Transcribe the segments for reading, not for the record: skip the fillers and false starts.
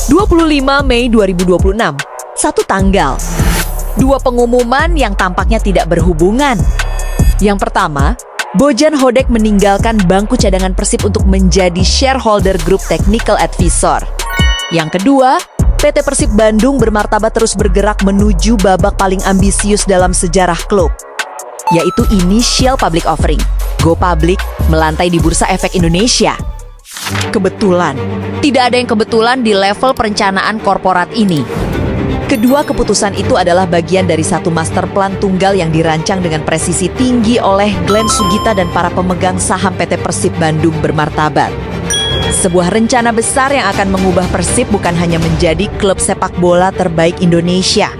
25 Mei 2026, satu tanggal. Dua pengumuman yang tampaknya tidak berhubungan. Yang pertama, Bojan Hodak meninggalkan bangku cadangan Persib untuk menjadi shareholder Group Technical Advisor. Yang kedua, PT Persib Bandung bermartabat terus bergerak menuju babak paling ambisius dalam sejarah klub, yaitu Initial Public Offering, Go Public, melantai di Bursa Efek Indonesia. Kebetulan, tidak ada yang kebetulan di level perencanaan korporat ini. Kedua keputusan itu adalah bagian dari satu master plan tunggal yang dirancang dengan presisi tinggi oleh Glenn Sugita dan para pemegang saham PT Persib Bandung bermartabat. Sebuah rencana besar yang akan mengubah Persib bukan hanya menjadi klub sepak bola terbaik Indonesia,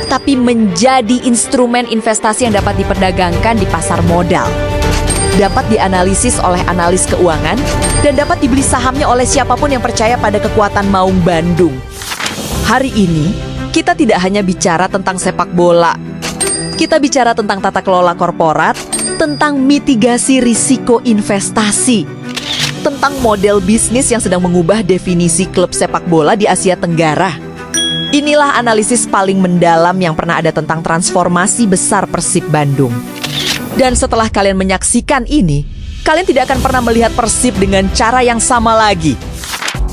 tapi menjadi instrumen investasi yang dapat diperdagangkan di pasar modal, dapat dianalisis oleh analis keuangan, dan dapat dibeli sahamnya oleh siapapun yang percaya pada kekuatan Maung Bandung. Hari ini, kita tidak hanya bicara tentang sepak bola. Kita bicara tentang tata kelola korporat, tentang mitigasi risiko investasi, tentang model bisnis yang sedang mengubah definisi klub sepak bola di Asia Tenggara. Inilah analisis paling mendalam yang pernah ada tentang transformasi besar Persib Bandung. Dan setelah kalian menyaksikan ini, kalian tidak akan pernah melihat Persib dengan cara yang sama lagi.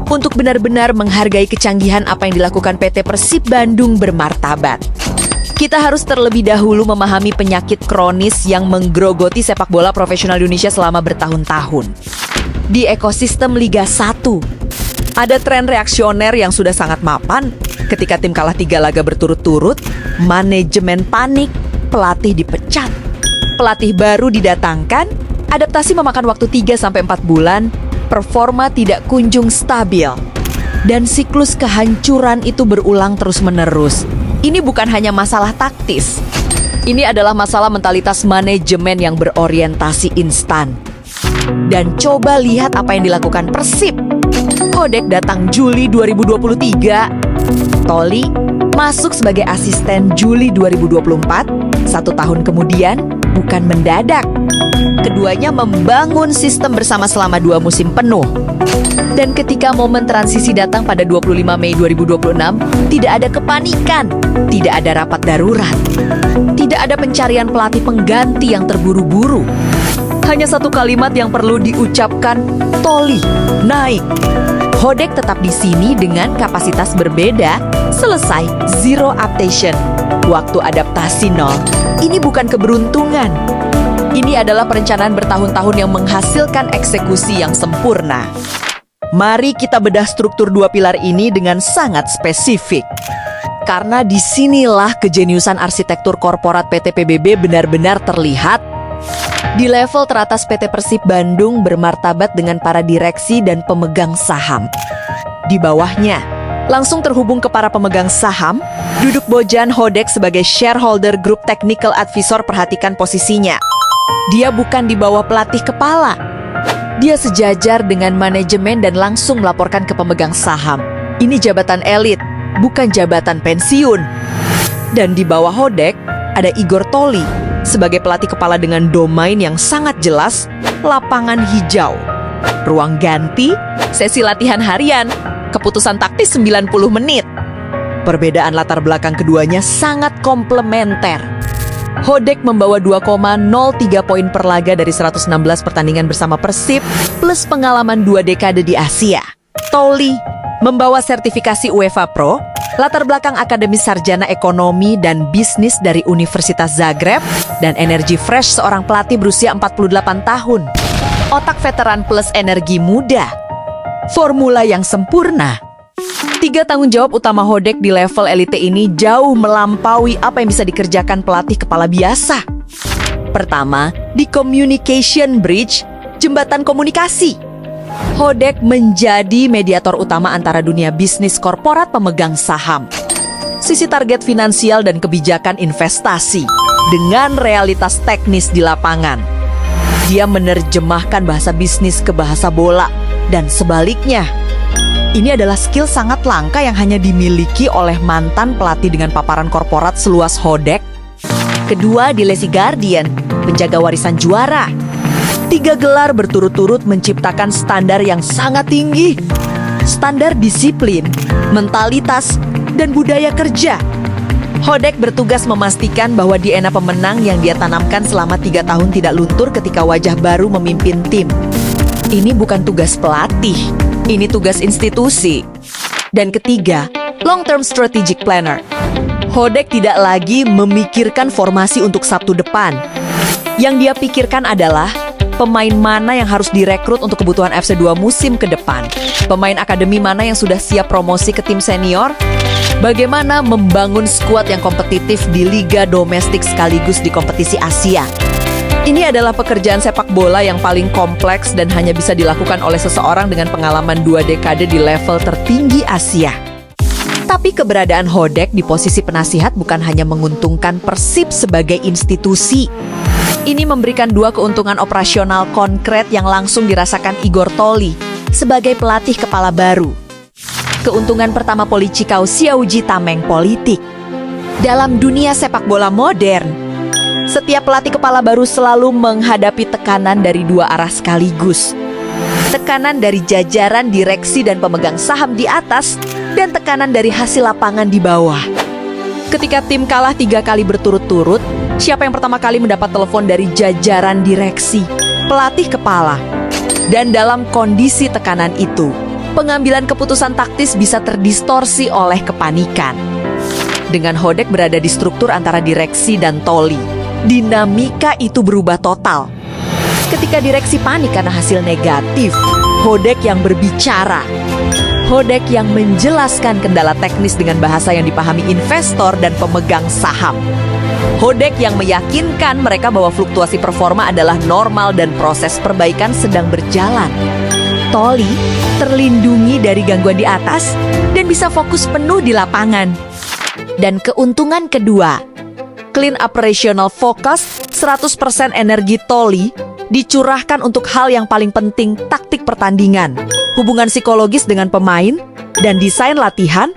Untuk benar-benar menghargai kecanggihan apa yang dilakukan PT Persib Bandung bermartabat, kita harus terlebih dahulu memahami penyakit kronis yang menggerogoti sepak bola profesional Indonesia selama bertahun-tahun. Di ekosistem Liga 1, ada tren reaksioner yang sudah sangat mapan. Ketika tim kalah 3 laga berturut-turut, manajemen panik, pelatih dipecat, pelatih baru didatangkan, adaptasi memakan waktu 3-4 bulan, performa tidak kunjung stabil, dan siklus kehancuran itu berulang terus-menerus. Ini bukan hanya masalah taktis. Ini adalah masalah mentalitas manajemen yang berorientasi instan. Dan coba lihat apa yang dilakukan Persib. Hodak datang Juli 2023. Toli masuk sebagai asisten Juli 2024. 1 tahun kemudian, bukan mendadak. Keduanya membangun sistem bersama selama 2 musim penuh. Dan ketika momen transisi datang pada 25 Mei 2026, tidak ada kepanikan, tidak ada rapat darurat, tidak ada pencarian pelatih pengganti yang terburu-buru. Hanya satu kalimat yang perlu diucapkan, Toli, naik. Hodak tetap di sini dengan kapasitas berbeda, selesai, zero adaptation. Waktu adaptasi 0. Ini bukan keberuntungan. Ini adalah perencanaan bertahun-tahun yang menghasilkan eksekusi yang sempurna. Mari kita bedah struktur 2 pilar ini dengan sangat spesifik. Karena disinilah kejeniusan arsitektur korporat PT PBB benar-benar terlihat. Di level teratas PT Persib Bandung bermartabat dengan para direksi dan pemegang saham. Di bawahnya, langsung terhubung ke para pemegang saham, duduk Bojan Hodak sebagai shareholder Group Technical Advisor. Perhatikan posisinya. Dia bukan di bawah pelatih kepala. Dia sejajar dengan manajemen dan langsung melaporkan ke pemegang saham. Ini jabatan elit, bukan jabatan pensiun. Dan di bawah Hodak, ada Igor Toli sebagai pelatih kepala dengan domain yang sangat jelas, lapangan hijau, ruang ganti, sesi latihan harian, keputusan taktis 90 menit. Perbedaan latar belakang keduanya sangat komplementer. Hodak membawa 2,03 poin per laga dari 116 pertandingan bersama Persib, plus pengalaman 2 dekade di Asia. Toli membawa sertifikasi UEFA Pro, latar belakang akademis sarjana ekonomi dan bisnis dari Universitas Zagreb, dan energi fresh seorang pelatih berusia 48 tahun. Otak veteran plus energi muda. Formula yang sempurna. 3 tanggung jawab utama Hodak di level elite ini jauh melampaui apa yang bisa dikerjakan pelatih kepala biasa. Pertama, di communication bridge, jembatan komunikasi. Hodak menjadi mediator utama antara dunia bisnis korporat pemegang saham, sisi target finansial dan kebijakan investasi, dengan realitas teknis di lapangan. Dia menerjemahkan bahasa bisnis ke bahasa bola, dan sebaliknya. Ini adalah skill sangat langka yang hanya dimiliki oleh mantan pelatih dengan paparan korporat seluas Hodak. Kedua, di Lazy Guardian, penjaga warisan juara. 3 gelar berturut-turut menciptakan standar yang sangat tinggi. standar disiplin, mentalitas, dan budaya kerja. Hodek bertugas memastikan bahwa DNA pemenang yang dia tanamkan selama 3 tahun tidak luntur ketika wajah baru memimpin tim. Ini bukan tugas pelatih, ini tugas institusi. Dan ketiga, long-term strategic planner. Hodek tidak lagi memikirkan formasi untuk Sabtu depan. Yang dia pikirkan adalah pemain mana yang harus direkrut untuk kebutuhan FC2 musim ke depan. Pemain akademi mana yang sudah siap promosi ke tim senior. Bagaimana membangun skuad yang kompetitif di liga domestik sekaligus di kompetisi Asia. Ini adalah pekerjaan sepak bola yang paling kompleks dan hanya bisa dilakukan oleh seseorang dengan pengalaman 2 dekade di level tertinggi Asia. Tapi keberadaan Hodek di posisi penasihat bukan hanya menguntungkan Persib sebagai institusi. Ini memberikan 2 keuntungan operasional konkret yang langsung dirasakan Igor Toli sebagai pelatih kepala baru. Keuntungan pertama Policikau Xiaoji Tameng politik. Dalam dunia sepak bola modern, setiap pelatih kepala baru selalu menghadapi tekanan dari 2 arah sekaligus. Tekanan dari jajaran direksi dan pemegang saham di atas, dan tekanan dari hasil lapangan di bawah. Ketika tim kalah 3 kali berturut-turut, siapa yang pertama kali mendapat telepon dari jajaran direksi? Pelatih kepala. Dan dalam kondisi tekanan itu, pengambilan keputusan taktis bisa terdistorsi oleh kepanikan. Dengan Hodek berada di struktur antara direksi dan Toli, dinamika itu berubah total. Ketika direksi panik karena hasil negatif, Hodek yang berbicara. Hodek yang menjelaskan kendala teknis dengan bahasa yang dipahami investor dan pemegang saham. Hodek yang meyakinkan mereka bahwa fluktuasi performa adalah normal dan proses perbaikan sedang berjalan. Toli terlindungi dari gangguan di atas dan bisa fokus penuh di lapangan. Dan keuntungan kedua, clean operational focus, 100% energi Toli dicurahkan untuk hal yang paling penting, taktik pertandingan, hubungan psikologis dengan pemain, dan desain latihan.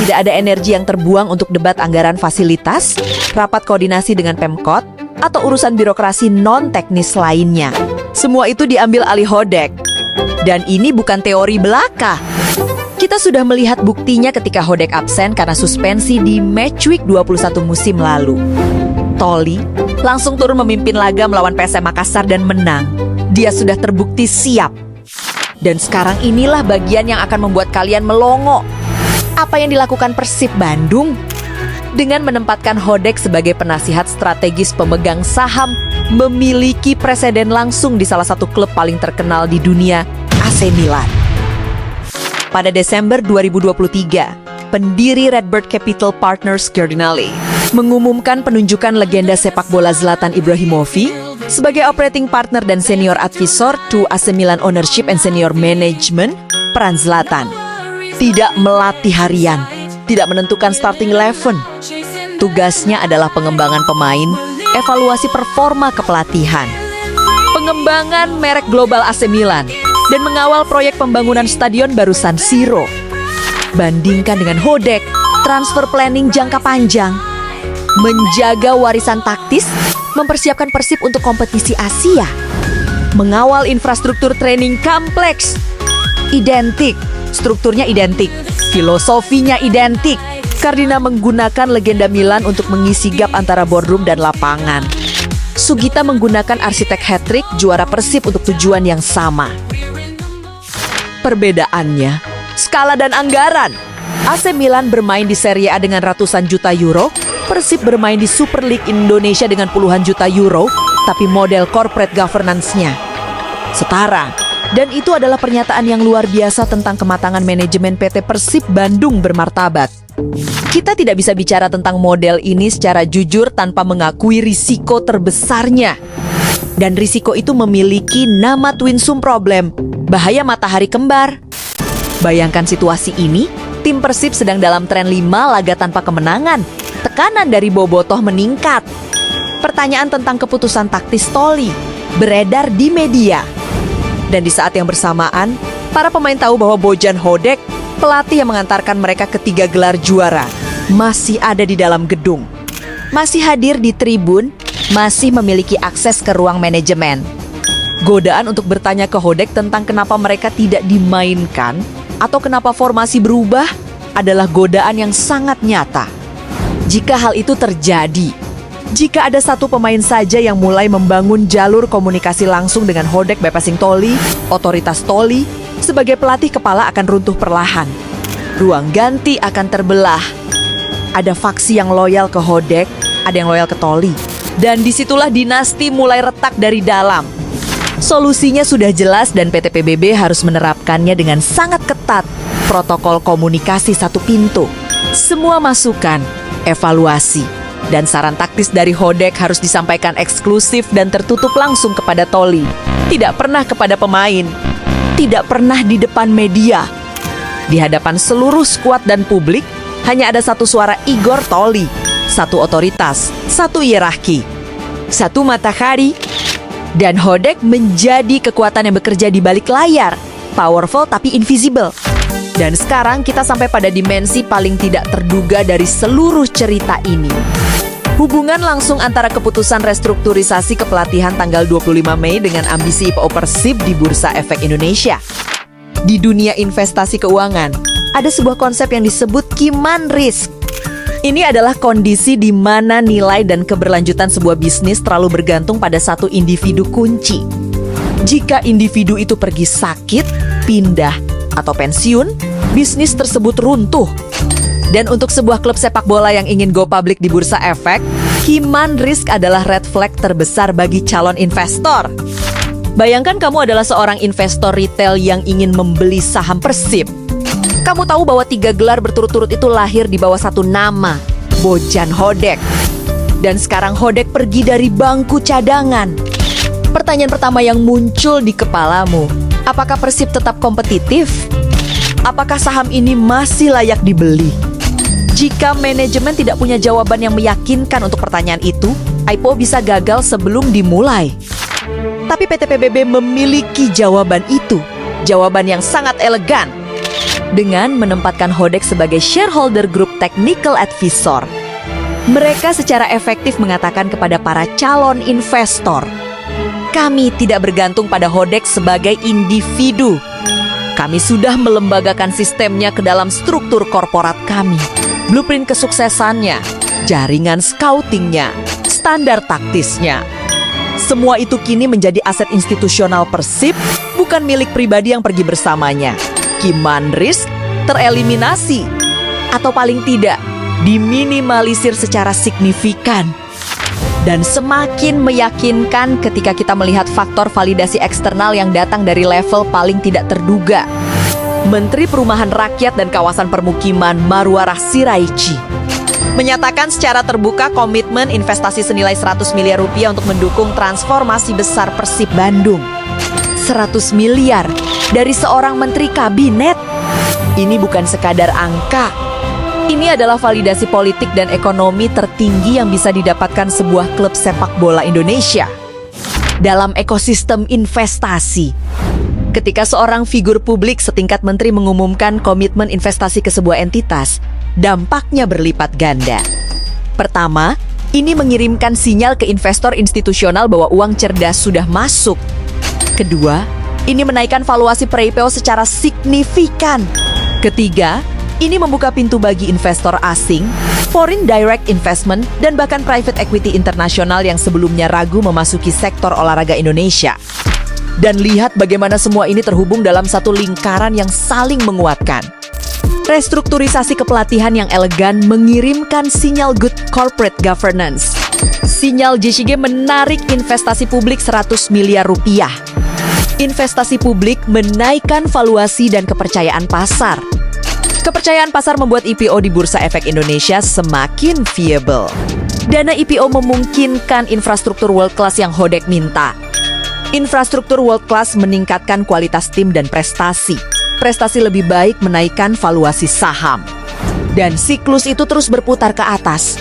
Tidak ada energi yang terbuang untuk debat anggaran fasilitas, rapat koordinasi dengan Pemkot, atau urusan birokrasi non-teknis lainnya. Semua itu diambil alih Hodek. Dan ini bukan teori belaka. Kita sudah melihat buktinya ketika Hodek absen karena suspensi di match week 21 musim lalu. Toli langsung turun memimpin laga melawan PSM Makassar dan menang. Dia sudah terbukti siap. Dan sekarang inilah bagian yang akan membuat kalian melongo. Apa yang dilakukan Persib Bandung? Dengan menempatkan Hodek sebagai penasihat strategis pemegang saham, memiliki presiden langsung di salah satu klub paling terkenal di dunia, AC Milan. Pada Desember 2023, pendiri Redbird Capital Partners Cardinale mengumumkan penunjukan legenda sepak bola Zlatan Ibrahimovic sebagai operating partner dan senior advisor to AC Milan Ownership and Senior Management. Peran Zlatan tidak melatih harian, tidak menentukan starting 11. Tugasnya adalah pengembangan pemain, evaluasi performa kepelatihan, pengembangan merek global AC Milan, dan mengawal proyek pembangunan stadion baru San Siro. Bandingkan dengan Hodek, transfer planning jangka panjang, menjaga warisan taktis, mempersiapkan Persib untuk kompetisi Asia, mengawal infrastruktur training kompleks, identik, strukturnya identik, filosofinya identik. Cardinale menggunakan legenda Milan untuk mengisi gap antara boardroom dan lapangan. Sugita menggunakan arsitek hat-trick juara Persib untuk tujuan yang sama. Perbedaannya, skala dan anggaran. AC Milan bermain di Serie A dengan ratusan juta euro, Persib bermain di Super League Indonesia dengan puluhan juta euro, tapi model corporate governance-nya setara. Dan itu adalah pernyataan yang luar biasa tentang kematangan manajemen PT Persib Bandung bermartabat. Kita tidak bisa bicara tentang model ini secara jujur tanpa mengakui risiko terbesarnya. Dan risiko itu memiliki nama twin sum problem, bahaya matahari kembar. Bayangkan situasi ini, tim Persib sedang dalam tren 5 laga tanpa kemenangan. Tekanan dari bobotoh meningkat. Pertanyaan tentang keputusan taktis Toli beredar di media. Dan di saat yang bersamaan, para pemain tahu bahwa Bojan Hodek, pelatih yang mengantarkan mereka ke 3 gelar juara, masih ada di dalam gedung. Masih hadir di tribun, masih memiliki akses ke ruang manajemen. Godaan untuk bertanya ke Hodek tentang kenapa mereka tidak dimainkan atau kenapa formasi berubah adalah godaan yang sangat nyata. Jika hal itu terjadi, jika ada satu pemain saja yang mulai membangun jalur komunikasi langsung dengan Hodek Bepasing-Toli, otoritas Toli, sebagai pelatih kepala akan runtuh perlahan. Ruang ganti akan terbelah. Ada faksi yang loyal ke Hodek, ada yang loyal ke Toli. Dan disitulah dinasti mulai retak dari dalam. Solusinya sudah jelas dan PT PBB harus menerapkannya dengan sangat ketat. Protokol komunikasi satu pintu. Semua masukan, evaluasi, dan saran taktis dari Hodek harus disampaikan eksklusif dan tertutup langsung kepada Toli. Tidak pernah kepada pemain. Tidak pernah di depan media. Di hadapan seluruh skuad dan publik, hanya ada satu suara Igor Toli. Satu otoritas, satu hierarki, satu matahari. Dan Hodek menjadi kekuatan yang bekerja di balik layar. Powerful tapi invisible. Dan sekarang kita sampai pada dimensi paling tidak terduga dari seluruh cerita ini. Hubungan langsung antara keputusan restrukturisasi kepelatihan tanggal 25 Mei dengan ambisi IPO Persib di Bursa Efek Indonesia. Di dunia investasi keuangan, ada sebuah konsep yang disebut Kiman Risk. Ini adalah kondisi di mana nilai dan keberlanjutan sebuah bisnis terlalu bergantung pada satu individu kunci. Jika individu itu pergi sakit, pindah, atau pensiun, bisnis tersebut runtuh. Dan untuk sebuah klub sepak bola yang ingin go public di Bursa Efek, Kiman Risk adalah red flag terbesar bagi calon investor. Bayangkan kamu adalah seorang investor retail yang ingin membeli saham Persib. Kamu tahu bahwa 3 gelar berturut-turut itu lahir di bawah satu nama, Bojan Hodek. Dan sekarang Hodek pergi dari bangku cadangan. Pertanyaan pertama yang muncul di kepalamu, apakah Persib tetap kompetitif? Apakah saham ini masih layak dibeli? Jika manajemen tidak punya jawaban yang meyakinkan untuk pertanyaan itu, IPO bisa gagal sebelum dimulai. Tapi PT PBB memiliki jawaban itu, jawaban yang sangat elegan. Dengan menempatkan Hodek sebagai shareholder group technical advisor, mereka secara efektif mengatakan kepada para calon investor, kami tidak bergantung pada Hodek sebagai individu. Kami sudah melembagakan sistemnya ke dalam struktur korporat kami. Blueprint kesuksesannya, jaringan scoutingnya, standar taktisnya. Semua itu kini menjadi aset institusional Persib, bukan milik pribadi yang pergi bersamanya. Kiman Risk tereliminasi, atau paling tidak diminimalisir secara signifikan. Dan semakin meyakinkan ketika kita melihat faktor validasi eksternal yang datang dari level paling tidak terduga. Menteri Perumahan Rakyat dan Kawasan Permukiman Marwarah Siraichi menyatakan secara terbuka komitmen investasi senilai 100 miliar rupiah untuk mendukung transformasi besar Persib Bandung. 100 miliar dari seorang menteri kabinet. Ini bukan sekadar angka. Ini adalah validasi politik dan ekonomi tertinggi yang bisa didapatkan sebuah klub sepak bola Indonesia. Dalam ekosistem investasi, ketika seorang figur publik setingkat menteri mengumumkan komitmen investasi ke sebuah entitas, dampaknya berlipat ganda. Pertama, ini mengirimkan sinyal ke investor institusional bahwa uang cerdas sudah masuk. Kedua, ini menaikkan valuasi pre-IPO secara signifikan. Ketiga, ini membuka pintu bagi investor asing, foreign direct investment, dan bahkan private equity internasional yang sebelumnya ragu memasuki sektor olahraga Indonesia. Dan lihat bagaimana semua ini terhubung dalam satu lingkaran yang saling menguatkan. Restrukturisasi kepelatihan yang elegan mengirimkan sinyal good corporate governance. Sinyal JCG menarik investasi publik 100 miliar rupiah. Investasi publik menaikkan valuasi dan kepercayaan pasar. Kepercayaan pasar membuat IPO di Bursa Efek Indonesia semakin viable. Dana IPO memungkinkan infrastruktur world class yang Hodek minta. Infrastruktur world class meningkatkan kualitas tim dan prestasi. Prestasi lebih baik menaikkan valuasi saham. Dan siklus itu terus berputar ke atas.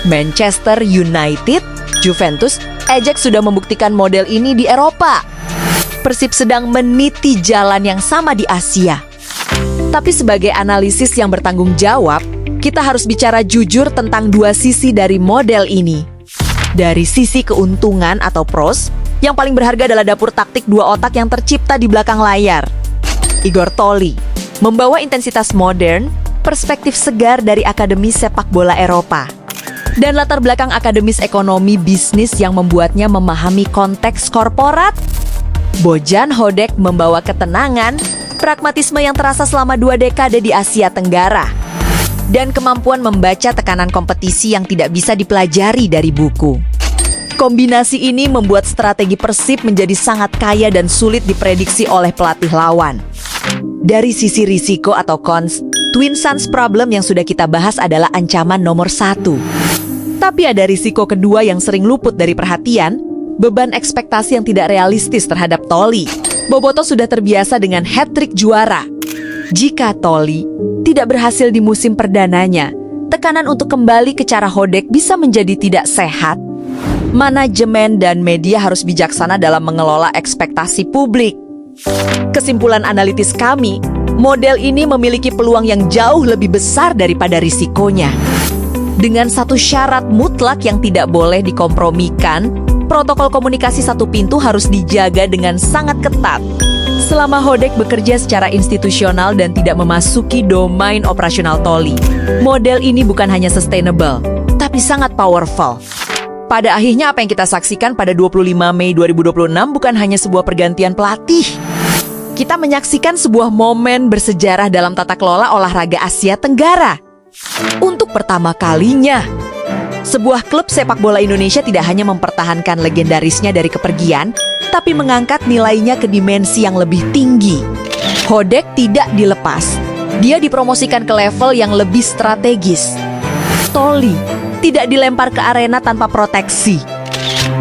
Manchester United, Juventus, Ajax sudah membuktikan model ini di Eropa. Persib sedang meniti jalan yang sama di Asia. Tapi sebagai analisis yang bertanggung jawab, kita harus bicara jujur tentang dua sisi dari model ini. Dari sisi keuntungan atau pros, yang paling berharga adalah dapur taktik dua otak yang tercipta di belakang layar. Igor Toli, membawa intensitas modern, perspektif segar dari Akademi Sepak Bola Eropa, dan latar belakang akademis ekonomi bisnis yang membuatnya memahami konteks korporat. Bojan Hodak membawa ketenangan, pragmatisme yang terasa selama 2 dekade di Asia Tenggara, dan kemampuan membaca tekanan kompetisi yang tidak bisa dipelajari dari buku. Kombinasi ini membuat strategi Persib menjadi sangat kaya dan sulit diprediksi oleh pelatih lawan. Dari sisi risiko atau cons, Twin Suns problem yang sudah kita bahas adalah ancaman nomor 1. Tapi ada risiko kedua yang sering luput dari perhatian, beban ekspektasi yang tidak realistis terhadap Tholi. Bobotoh sudah terbiasa dengan hat-trick juara. Jika Tholi tidak berhasil di musim perdananya, tekanan untuk kembali ke cara Hodak bisa menjadi tidak sehat. Manajemen dan media harus bijaksana dalam mengelola ekspektasi publik. Kesimpulan analitis kami, model ini memiliki peluang yang jauh lebih besar daripada risikonya. Dengan satu syarat mutlak yang tidak boleh dikompromikan, protokol komunikasi satu pintu harus dijaga dengan sangat ketat. Selama Hodak bekerja secara institusional dan tidak memasuki domain operasional Tholi, model ini bukan hanya sustainable, tapi sangat powerful. Pada akhirnya apa yang kita saksikan pada 25 Mei 2026 bukan hanya sebuah pergantian pelatih. Kita menyaksikan sebuah momen bersejarah dalam tata kelola olahraga Asia Tenggara. Untuk pertama kalinya, sebuah klub sepak bola Indonesia tidak hanya mempertahankan legendarisnya dari kepergian, tapi mengangkat nilainya ke dimensi yang lebih tinggi. Hodak tidak dilepas. Dia dipromosikan ke level yang lebih strategis. Tholi tidak dilempar ke arena tanpa proteksi.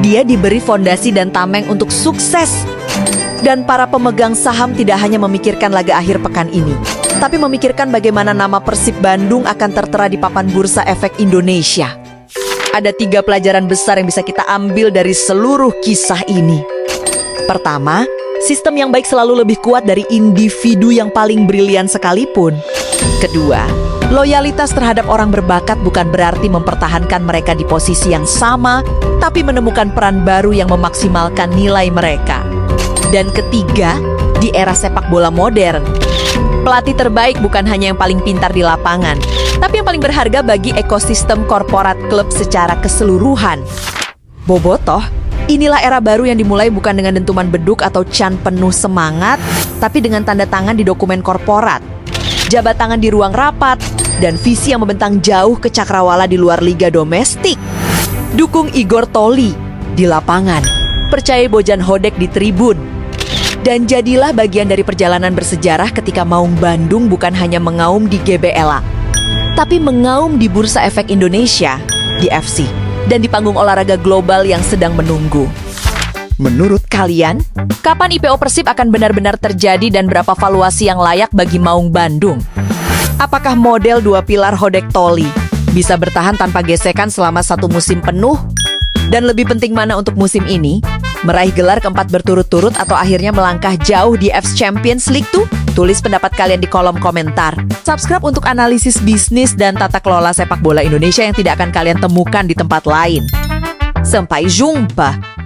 Dia diberi fondasi dan tameng untuk sukses. Dan para pemegang saham tidak hanya memikirkan laga akhir pekan ini, tapi memikirkan bagaimana nama Persib Bandung akan tertera di papan bursa efek Indonesia. Ada 3 pelajaran besar yang bisa kita ambil dari seluruh kisah ini. Pertama, sistem yang baik selalu lebih kuat dari individu yang paling brilian sekalipun. Kedua, loyalitas terhadap orang berbakat bukan berarti mempertahankan mereka di posisi yang sama, tapi menemukan peran baru yang memaksimalkan nilai mereka. Dan ketiga, di era sepak bola modern, pelatih terbaik bukan hanya yang paling pintar di lapangan, tapi yang paling berharga bagi ekosistem korporat klub secara keseluruhan. Bobotoh, inilah era baru yang dimulai bukan dengan dentuman beduk atau can penuh semangat, tapi dengan tanda tangan di dokumen korporat, jabat tangan di ruang rapat, dan visi yang membentang jauh ke cakrawala di luar liga domestik. Dukung Igor Tholi di lapangan, percaya Bojan Hodak di tribun, dan jadilah bagian dari perjalanan bersejarah ketika Maung Bandung bukan hanya mengaum di GBLA, tapi mengaum di Bursa Efek Indonesia, di FC, dan di panggung olahraga global yang sedang menunggu. Menurut kalian, kapan IPO Persib akan benar-benar terjadi dan berapa valuasi yang layak bagi Maung Bandung? Apakah model 2 pilar Hodak Tholi bisa bertahan tanpa gesekan selama 1 musim penuh? Dan lebih penting mana untuk musim ini? Meraih gelar keempat berturut-turut atau akhirnya melangkah jauh di AFC Champions League tuh? Tulis pendapat kalian di kolom komentar. Subscribe untuk analisis bisnis dan tata kelola sepak bola Indonesia yang tidak akan kalian temukan di tempat lain. Sampai jumpa!